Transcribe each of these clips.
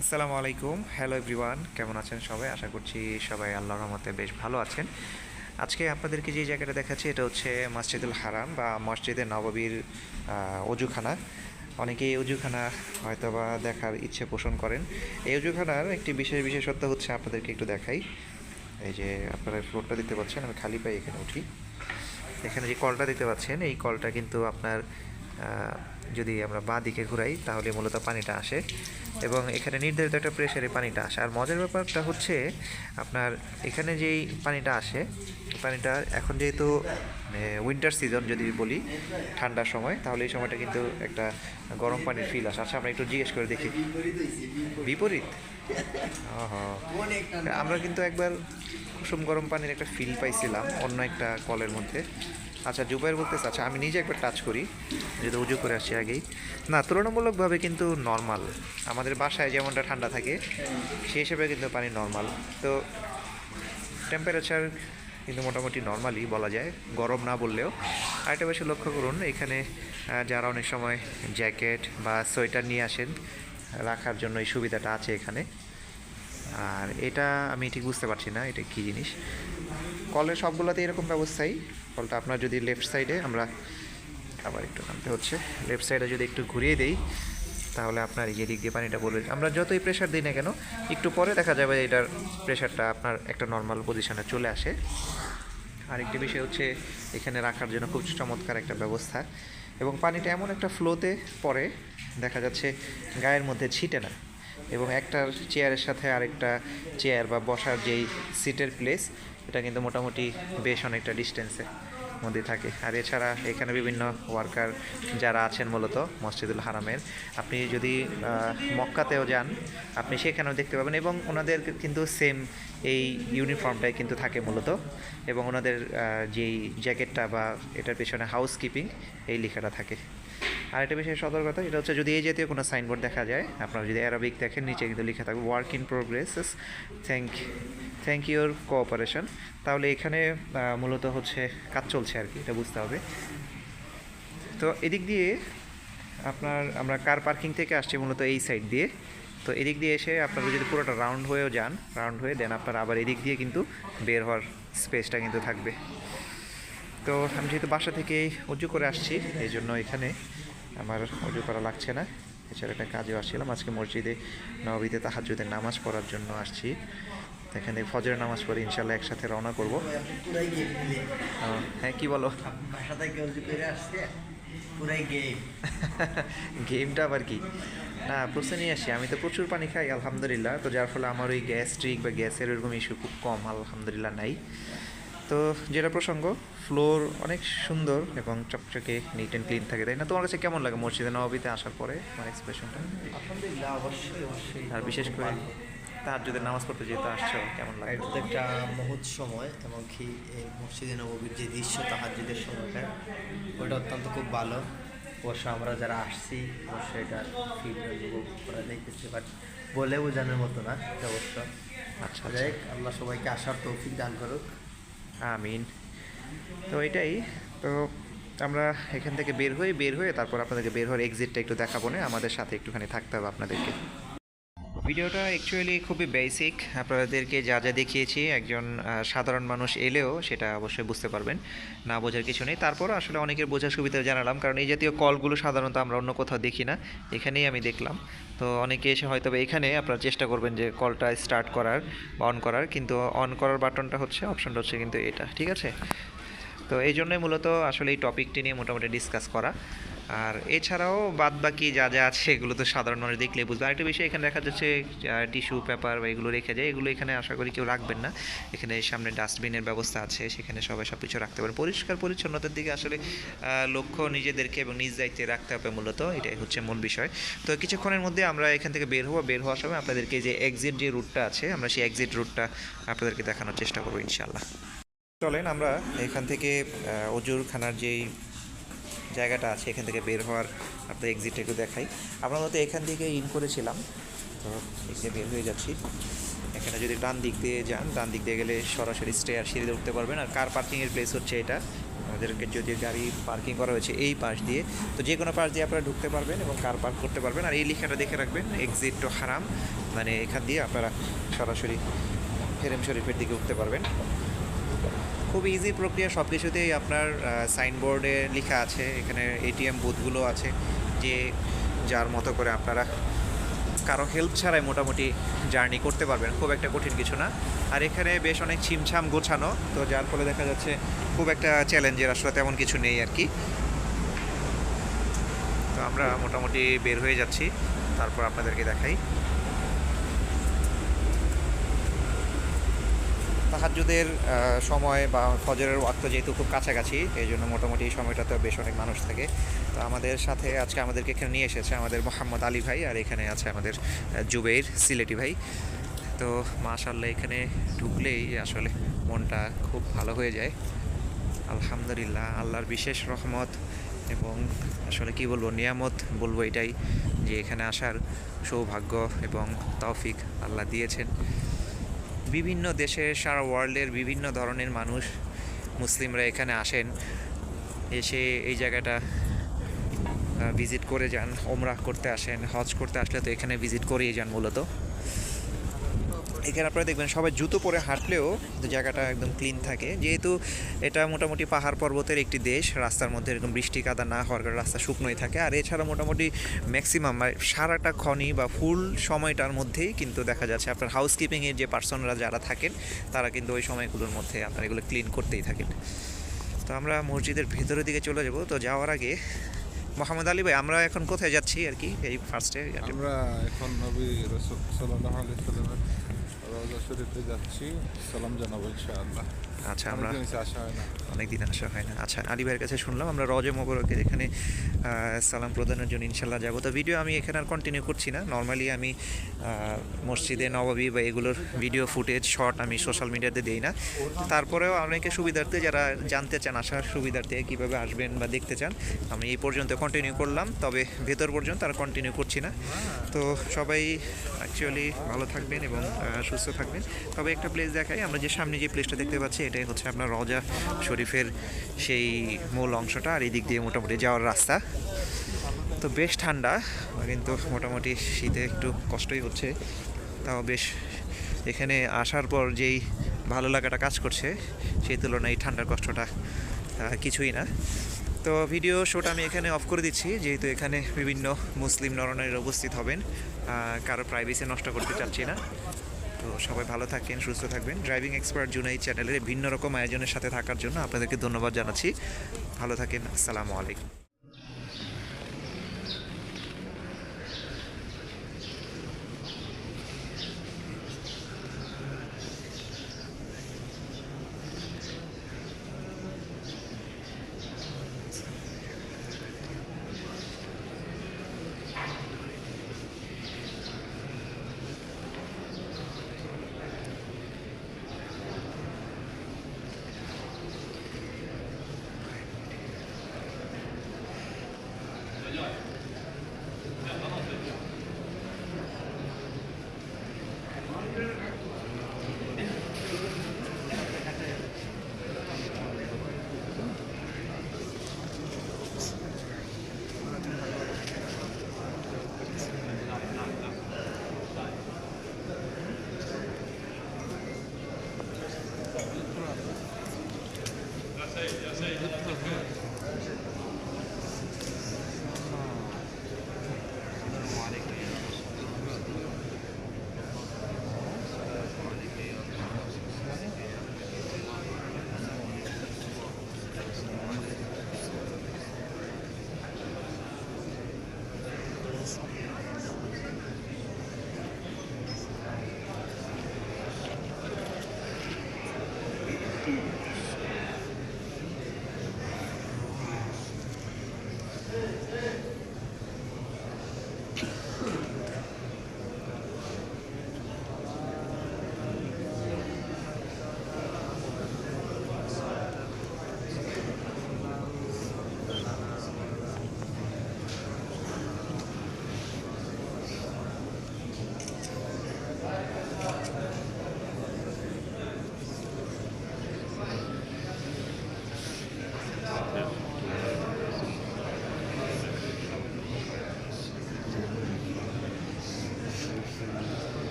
আসসালামু আলাইকুম, hello everyone, কেমন আছেন সবাই? আশা করছি সবাই আল্লাহর রহমতে বেশ ভালো আছেন। আজকে আপনাদেরকে যে জায়গাটা দেখাচ্ছি এটা হচ্ছে মসজিদুল হারাম বা মসজিদে নববীর অজুখানা। অনেকেই এই অজুখানা হয়তোবা দেখার ইচ্ছে পোষণ করেন। এই অজুখানার একটি বিশেষত্ব হচ্ছে, আপনাদেরকে একটু দেখাই। এই যে আপনারা ফ্লোরটা দেখতে পাচ্ছেন, আমি খালি পাই এখানে উঠি। এখানে যে কলটা দেখতে পাচ্ছেন, এই কলটা কিন্তু আপনার যদি আমরা বাঁ দিকে ঘুরাই তাহলে মূলত পানিটা আসে এবং এখানে নির্ধারিত একটা প্রেশারে পানিটা আসে। আর মজার ব্যাপারটা হচ্ছে আপনার এখানে যেই পানিটা আসে, পানিটা এখন যেহেতু উইন্টার সিজন যদি বলি, ঠান্ডার সময়, তাহলে এই সময়টা কিন্তু একটা গরম পানির ফিল আসে। আচ্ছা, আমরা একটু জিজ্ঞেস করে দেখি। বিপরীত? আমরা কিন্তু একবার কুসুম গরম পানির একটা ফিল পাইছিলাম অন্য একটা কলের মধ্যে। আচ্ছা, জুবাইর বলতেছে, আচ্ছা আমি নিজে একবার টাচ করি, যেহেতু উজু করে আসছি আগেই। না, তুলনামূলকভাবে কিন্তু নর্মাল। আমাদের বাসায় যেমনটা ঠান্ডা থাকে সেই হিসেবে কিন্তু পানি নর্মাল। তো টেম্পারেচার কিন্তু মোটামুটি নর্মালি বলা যায়, গরম না বললেও। আরেকটা বেশি লক্ষ্য করুন, এখানে যারা অনেক সময় জ্যাকেট বা সোয়েটার নিয়ে আসেন রাখার জন্য, এই সুবিধাটা আছে এখানে। আর এটা আমি ঠিক বুঝতে পারছি না এটা কী জিনিস। কলের সবগুলোতে এরকম ব্যবস্থাই। কলটা আপনার যদি লেফট সাইডে, আমরা আবার একটু নামতে হচ্ছে, লেফট সাইডে যদি একটু ঘুরিয়ে দেই তাহলে আপনার এই যে দিক দিয়ে পানিটা বলবে, আমরা যতই প্রেশার দিই না কেন একটু পরে দেখা যাবে এটার প্রেশারটা আপনার একটা নর্মাল পজিশনে চলে আসে। আরেকটি বিষয় হচ্ছে এখানে রাখার জন্য খুব চমৎকার একটা ব্যবস্থা, এবং পানিটা এমন একটা ফ্লোতে পড়ে দেখা যাচ্ছে গায়ের মধ্যে ছিটে না, এবং একটার চেয়ারের সাথে আরেকটা চেয়ার বা বসার যেই সিটের প্লেস, এটা কিন্তু মোটামুটি বেশ অনেকটা ডিস্টেন্সে মধ্যে থাকে। আর এছাড়া এখানে বিভিন্ন ওয়ার্কার যারা আছেন মূলত মসজিদুল হারামের, আপনি যদি মক্কাতেও যান আপনি সেখানেও দেখতে পাবেন, এবং ওনাদের কিন্তু সেম এই ইউনিফর্মটাই কিন্তু থাকে মূলত, এবং ওনাদের যেই জ্যাকেটটা বা এটার পেছনে হাউসকিপিং এই লেখাটা থাকে। আর একটা বিষয়ে সতর্কতা, এটা হচ্ছে যদি এই জাতীয় কোনো সাইনবোর্ড দেখা যায়, আপনারা যদি অ্যারাবিক দেখেন, নিচে কিন্তু লেখা থাকবে work in progresses, thank your cooperation, তাহলে এখানে মূলত হচ্ছে কাজ চলছে আর কি, এটা বুঝতে হবে। তো এদিক দিয়ে আমরা কার পার্কিং থেকে আসছি মূলত এই সাইড দিয়ে। তো এদিক দিয়ে এসে আপনারা যদি পুরোটা রাউন্ড হয়েও যান, রাউন্ড হয়ে দেন আপনারা আবার এদিক দিয়ে কিন্তু বের হওয়ার স্পেসটা কিন্তু থাকবে। তো আমি যেহেতু বাসা থেকে উজু করে আসছি, এই জন্য এখানে আমার উজু করা লাগছে না। এছাড়া একটা কাজেও আসছিলাম, আজকে মসজিদে নববীতে তাহাজ্জুদের নামাজ পড়ার জন্য আসছি। এখানে ফজরের নামাজ পড়ে ইনশাল্লাহ একসাথে রওনা করবো। হ্যাঁ, কি বলো? বাসা থেকে উজু করে আসছে পুরাই গেম। গেমটা আবার কি? না, প্রশ্ন নিয়ে আসি, আমি তো প্রচুর পানি খাই আলহামদুলিল্লাহ, তো যার ফলে আমার ওই গ্যাস্ট্রিক বা গ্যাসের এরকম ইস্যু খুব কম আলহামদুলিল্লাহ নাই। তো যেটা প্রসঙ্গ, ফ্লোর অনেক সুন্দর এবং চকচকে নিট অ্যান্ড ক্লিন থাকে, তাই না? তোমার কাছে কেমন লাগে মসজিদে নববীতে আসার পরে আমার এক্সপ্রেশনটা? আলহামদুলিল্লাহ, অবশ্যই অবশ্যই আর বিশেষ খুব করে ভালো। তাহাজ্জুদের নামাজ পড়তে যেহেতু আসছো, কেমন লাগে? এটা তো একটা মহৎ সময়, এমনকি এই মসজিদে নববীর যে দৃশ্য তাহাজ্জুদের সময়টা, ওটা অত্যন্ত খুব ভালো। অবশ্য আমরা যারা আসছি অবশ্যই এটা ফিল উপভোগ করা যাইতেছে, বাট বলে বোঝানোর মতো না এটা অবশ্য। আচ্ছা আচ্ছা, যাই হোক, আল্লাহ সবাইকে আসার তৌফিক দান করুক। আমিন। তো এটাই। তো আমরা এখান থেকে বের হয়ে তারপর আপনাদেরকে বের হওয়ার এক্সিটটা একটু দেখাবো, না আমাদের সাথে একটুখানি থাকতে হবে আপনাদেরকে। ভিডিওটা অ্যাকচুয়ালি খুবই বেসিক, আপনাদেরকে যা যা দেখিয়েছি একজন সাধারণ মানুষ এলেও সেটা অবশ্যই বুঝতে পারবেন, না বোঝার কিছু নেই। তারপরও আসলে অনেকের বোঝার সুবিধা জানালাম, কারণ এই জাতীয় কলগুলো সাধারণত আমরা অন্য কোথাও দেখি না, এখানেই আমি দেখলাম। তো অনেকে এসে হয়তো এখানে আপনারা চেষ্টা করবেন যে কলটা স্টার্ট করার বা অন করার, কিন্তু অন করার বাটনটা হচ্ছে, অপশনটা হচ্ছে কিন্তু এটা, ঠিক আছে? তো এই জন্যই মূলত আসলে এই টপিকটি নিয়ে মোটামুটি ডিসকাস করা। আর এছাড়াও বাদ বাকি যা যা আছে এগুলো তো সাধারণ মানুষ দেখলে বুঝবে। আরেকটা বিষয়, এখানে দেখা যাচ্ছে টিস্যু পেপার বা এগুলো রেখে যায়, এগুলো এখানে আশা করি কেউ রাখবেন না। এখানে সামনে ডাস্টবিনের ব্যবস্থা আছে, সেখানে সবাই সব কিছু রাখতে পারে। পরিষ্কার পরিচ্ছন্নতার দিকে আসলে লক্ষ্য নিজেদেরকে এবং নিজ দায়িত্বে রাখতে হবে, মূলত এটাই হচ্ছে মূল বিষয়। তো কিছুক্ষণের মধ্যে আমরা এখান থেকে বের হওয়ার সময় আপনাদেরকে যে এক্সিট যে রুটটা আছে, আমরা সেই এক্সিট রুটটা আপনাদেরকে দেখানোর চেষ্টা করবো ইনশাল্লাহ। চলেন আমরা এখান থেকে অজুরখানার যেই জায়গাটা আছে এখান থেকে বের হওয়ার আপনার এক্সিটটা একটু দেখাই। আমরা মতো এখান থেকে ইন করেছিলাম, তো এখানে বের হয়ে যাচ্ছি। এখানে যদি ডান দিক দিয়ে যান, ডান দিক দিয়ে গেলে সরাসরি স্টেয়ার সিঁড়িতে উঠতে পারবেন। আর কার পার্কিংয়ের প্লেস হচ্ছে এটা, আমাদেরকে যদি গাড়ি পার্কিং করা হয়েছে এই পাশ দিয়ে, তো যে কোনো পাশ দিয়ে আপনারা ঢুকতে পারবেন এবং কার পার্ক করতে পারবেন। আর এই লেখাটা দেখে রাখবেন, এক্সিট টু হারাম, মানে এখান দিয়ে আপনারা সরাসরি হেরেম শরীফের দিকে উঠতে পারবেন। খুব ইজি প্রক্রিয়া, সব কিছুতেই আপনার সাইনবোর্ডে লেখা আছে। এখানে এটিএম বুথগুলো আছে, যে যার মতো করে আপনারা কারো হেল্প ছাড়াই মোটামুটি জার্নি করতে পারবেন, খুব একটা কঠিন কিছু না। আর এখানে বেশ অনেক ছিমছাম গোছানো, তো যার ফলে দেখা যাচ্ছে খুব একটা চ্যালেঞ্জের আসলে তেমন কিছু নেই আর কি। তো আমরা মোটামুটি বের হয়ে যাচ্ছি, তারপর আপনাদেরকে দেখাই। তাহাজ্জুদের সময় বা ফজরের ওয়াক্ত যেহেতু খুব কাছাকাছি, এই জন্য মোটামুটি এই সময়টাতে বেশ অনেক মানুষ থাকে। তো আমাদের সাথে আজকে আমাদেরকে এখানে নিয়ে এসেছে আমাদের মোহাম্মদ আলী ভাই, আর এখানে আছে আমাদের জুবেইর সিলেটি ভাই। তো মাশাআল্লাহ এখানে ঢুকলেই আসলে মনটা খুব ভালো হয়ে যায়। আলহামদুলিল্লাহ, আল্লাহর বিশেষ রহমত এবং আসলে কি বলবো, নিয়ামত বলবো এটাই, যে এখানে আসার সৌভাগ্য এবং তৌফিক আল্লাহ দিয়েছেন। বিভিন্ন দেশের, সারা ওয়ার্ল্ডের বিভিন্ন ধরনের মানুষ, মুসলিমরা এখানে আসেন, এসে এই জায়গাটা ভিজিট করে যান। ওমরাহ করতে আসেন, হজ করতে আসলে তো এখানে ভিজিট করেই যান মূলত। এখানে আপনারা দেখবেন সবাই জুতো পরে হাঁটলেও জায়গাটা একদম ক্লিন থাকে, যেহেতু এটা মোটামুটি পাহাড় পর্বতের একটি দেশ। রাস্তার মধ্যে এরকম বৃষ্টি কাদা না হওয়ার কারণে রাস্তা শুকনোই থাকে। আর এছাড়া মোটামুটি ম্যাক্সিমাম সারাটা খনি বা ফুল সময়টার মধ্যেই কিন্তু দেখা যাচ্ছে আপনার হাউসকিপিংয়ের যে পার্সনরা যারা থাকেন, তারা কিন্তু ওই সময়গুলোর মধ্যে আপনার এগুলো ক্লিন করতেই থাকেন। তো আমরা মসজিদের ভেতরের দিকে চলে যাব। তো যাওয়ার আগে মোহাম্মদ আলী ভাই, আমরা এখন কোথায় যাচ্ছি আর কি, এই ফার্স্টে আমরা এখন নবী রাসূল সাল্লাল্লাহু আলাইহি সাল্লামের রওজা শরীফে যাচ্ছি, সালাম জানাবো ইনশাআল্লাহ। আচ্ছা, আমরা অনেকদিন আসা হয় না। অনেকদিন আসা হয় না। আচ্ছা, আলী ভাইয়ের কাছে শুনলাম আমরা রওজা মোবারকের এখানে সালাম প্রদানের জন্য ইনশাল্লাহ যাবো। তো ভিডিও আমি এখানে আর কন্টিনিউ করছি না। নর্মালি আমি মসজিদে নববী বা এগুলোর ভিডিও ফুটেজ শর্ট আমি সোশ্যাল মিডিয়াতে দিই না। তারপরেও অনেকে সুবিধার্থে যারা জানতে চান, আসার সুবিধার্থে কীভাবে আসবেন বা দেখতে চান, আমি এই পর্যন্ত কন্টিনিউ করলাম, তবে ভেতর পর্যন্ত আর কন্টিনিউ করছি না। তো সবাই অ্যাকচুয়ালি ভালো থাকবেন এবং সুস্থ থাকবেন। তবে একটা প্লেস দেখাই, আমরা যে সামনে যে প্লেসটা দেখতে পাচ্ছি, এটাই হচ্ছে আপনার রওজা শরীফের সেই মূল অংশটা। আর এই দিক দিয়ে মোটামুটি যাওয়ার রাস্তা। তো বেশ ঠান্ডা, কিন্তু মোটামুটি শীতে একটু কষ্টই হচ্ছে, তাও বেশ এখানে আসার পর যেই ভালো লাগাটা কাজ করছে, সেই তুলনায় এই ঠান্ডার কষ্টটা কিছুই না। তো ভিডিও শোটা আমি এখানে অফ করে দিচ্ছি, যেহেতু এখানে বিভিন্ন মুসলিম নরনারীরা উপস্থিত হবেন, কারো প্রাইভেসি নষ্ট করতে চাচ্ছি না। তো সবাই ভালো থাকেন, সুস্থ থাকবেন। ড্রাইভিং এক্সপার্ট জুনাইদ চ্যানেলের ভিন্ন রকম আয়োজনের সাথে থাকার জন্য আপনাদেরকে ধন্যবাদ জানাচ্ছি। ভালো থাকেন, আসসালামু আলাইকুম।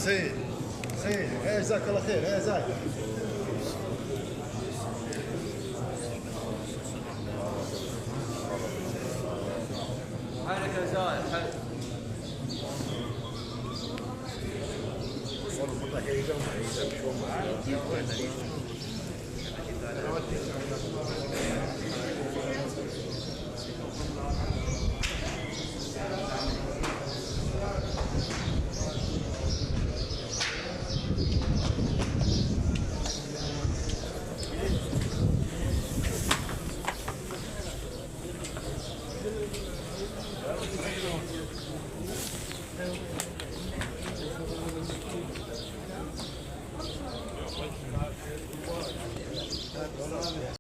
سيد سيد ايه جزاك الله خير ايه زايد حالك يا زايد حالك والله هي جمعة هي شو معاه